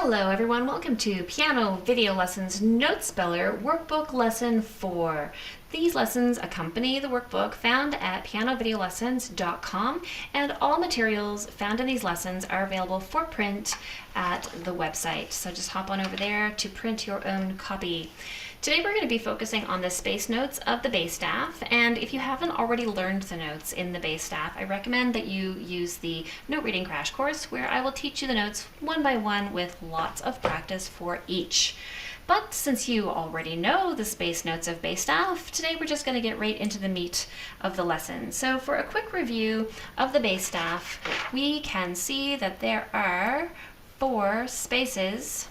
Hello everyone, welcome to Piano Video Lessons Note Speller Workbook Lesson 4. These lessons accompany the workbook found at PianoVideoLessons.com, and all materials found in these lessons are available for print at the website. So just hop on over there to print your own copy. Today we're going to be focusing on the space notes of the bass staff, and if you haven't already learned the notes in the bass staff, I recommend that you use the note reading crash course where I will teach you the notes one by one with lots of practice for each. But since you already know the space notes of bass staff, today we're just going to get right into the meat of the lesson. So for a quick review of the bass staff, we can see that there are 4 spaces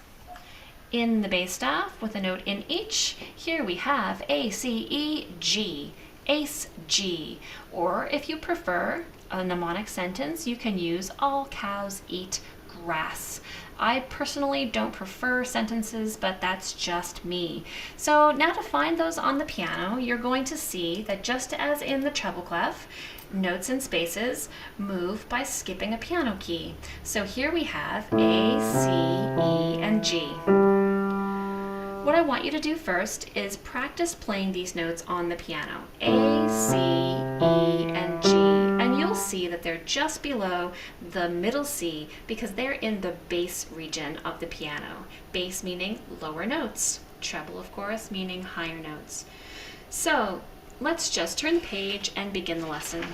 in the bass staff with a note in each. Here we have A, C, E, G, Ace, G, or if you prefer a mnemonic sentence, you can use all cows eat grass. I personally don't prefer sentences, but that's just me. So now to find those on the piano, you're going to see that just as in the treble clef, notes and spaces move by skipping a piano key. So here we have A, C, E, and G. What I want you to do first is practice playing these notes on the piano. A, C, E, and G. And you'll see that they're just below the middle C because they're in the bass region of the piano. Bass meaning lower notes. Treble, of course, meaning higher notes. So let's just turn the page and begin the lesson.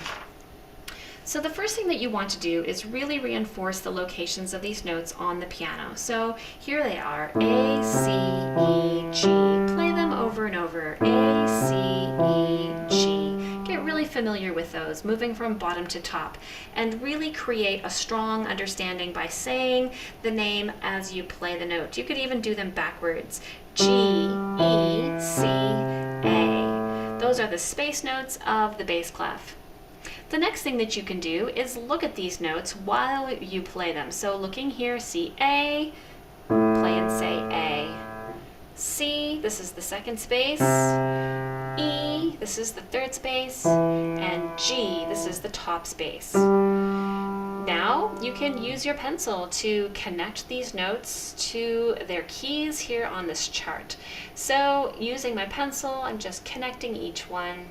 So the first thing that you want to do is really reinforce the locations of these notes on the piano. So here they are, A, C, E, G. Play them over and over, A, C, E, G. Get really familiar with those, moving from bottom to top, and really create a strong understanding by saying the name as you play the note. You could even do them backwards, G, E, C, A. Those are the space notes of the bass clef. The next thing that you can do is look at these notes while you play them. So looking here, see A, play and say A. C, this is the second space. E, this is the third space. And G, this is the top space. Now you can use your pencil to connect these notes to their keys here on this chart. So using my pencil, I'm just connecting each one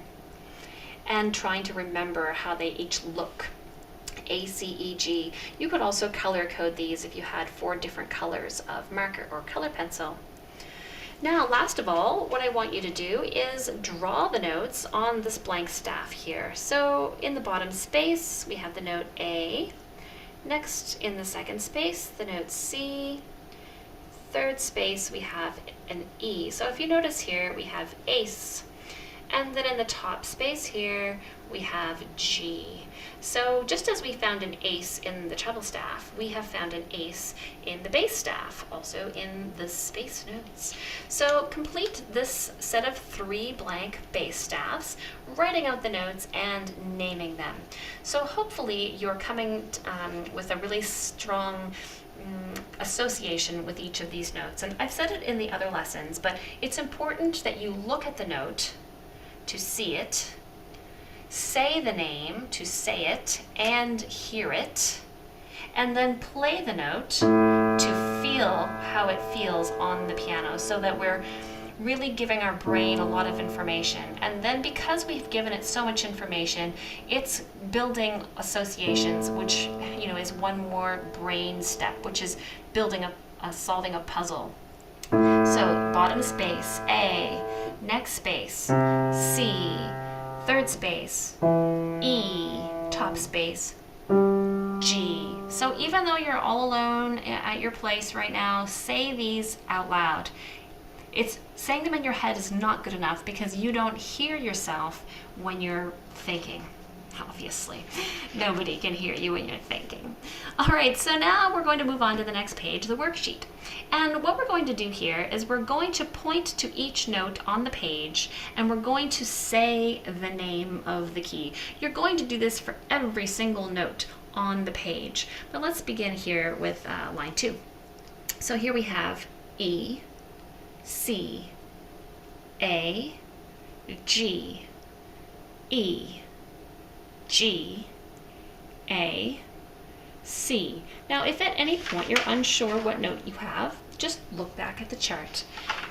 and trying to remember how they each look. A, C, E, G. You could also color code these if you had 4 different colors of marker or color pencil. Now, last of all, what I want you to do is draw the notes on this blank staff here. So in the bottom space, we have the note A. Next, in the second space, the note C. Third space, we have an E. So if you notice here, we have ace. And then in the top space here, we have G. So just as we found an ace in the treble staff, we have found an ace in the bass staff, also in the space notes. So complete this set of 3 blank bass staffs, writing out the notes and naming them. So hopefully you're coming with a really strong association with each of these notes. And I've said it in the other lessons, but it's important that you look at the note to see it, say the name to say it and hear it, and then play the note to feel how it feels on the piano, so that we're really giving our brain a lot of information. And then because we've given it so much information, it's building associations, which is one more brain step, which is building solving a puzzle. So bottom space, A, next space, C, third space, E, top space, G. So even though you're all alone at your place right now, say these out loud. It's saying them in your head is not good enough because you don't hear yourself when you're thinking. Obviously, nobody can hear you when you're thinking. All right, so now we're going to move on to the next page, the worksheet. And what we're going to do here is we're going to point to each note on the page, and we're going to say the name of the key. You're going to do this for every single note on the page. But let's begin here with line 2. So here we have E, C, A, G, E, G, A, C. Now, if at any point you're unsure what note you have, just look back at the chart.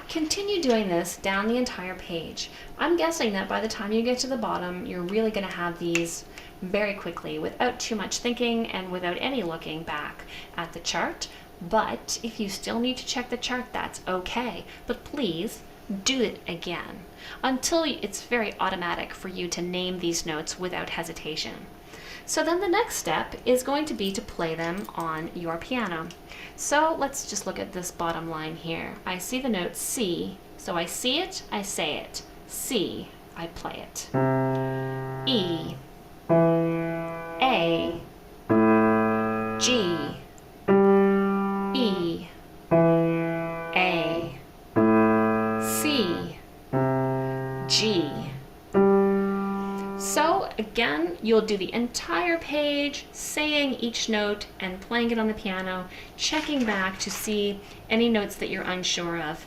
Continue doing this down the entire page. I'm guessing that by the time you get to the bottom, you're really going to have these very quickly without too much thinking and without any looking back at the chart. But if you still need to check the chart, that's okay. But please do it again until it's very automatic for you to name these notes without hesitation. So then the next step is going to be to play them on your piano. So let's just look at this bottom line here. I see the note C, so I see it, I say it. C, I play it. E, A, G, E, A, C, G. So again, you'll do the entire page saying each note and playing it on the piano, checking back to see any notes that you're unsure of.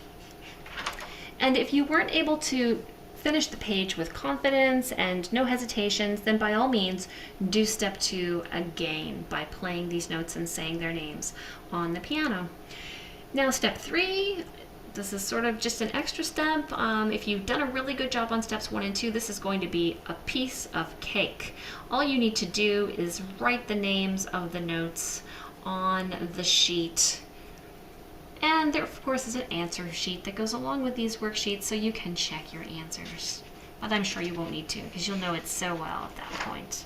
And if you weren't able to finish the page with confidence and no hesitations, then by all means do step 2 again by playing these notes and saying their names on the piano. Now step 3, this is sort of just an extra step. If you've done a really good job on steps 1 and 2, this is going to be a piece of cake. All you need to do is write the names of the notes on the sheet. And there, of course, is an answer sheet that goes along with these worksheets so you can check your answers. But I'm sure you won't need to because you'll know it so well at that point.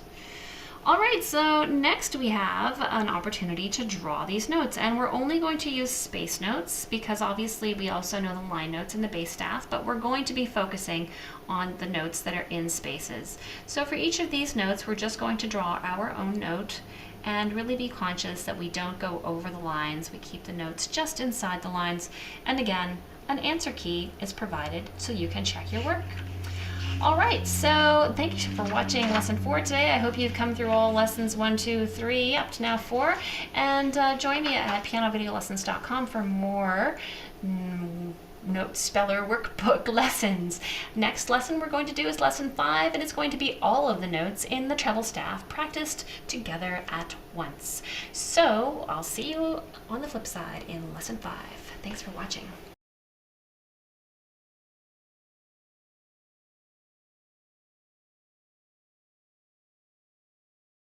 All right, so next we have an opportunity to draw these notes, and we're only going to use space notes because obviously we also know the line notes and the bass staff, but we're going to be focusing on the notes that are in spaces. So for each of these notes, we're just going to draw our own note and really be conscious that we don't go over the lines. We keep the notes just inside the lines. And again, an answer key is provided so you can check your work. All right, so thank you for watching lesson 4 today. I hope you've come through all lessons 1, 2, 3, up to now 4. And join me at PianoVideoLessons.com for more note speller workbook lessons. Next lesson we're going to do is lesson 5, and it's going to be all of the notes in the treble staff practiced together at once. So I'll see you on the flip side in lesson 5. Thanks for watching.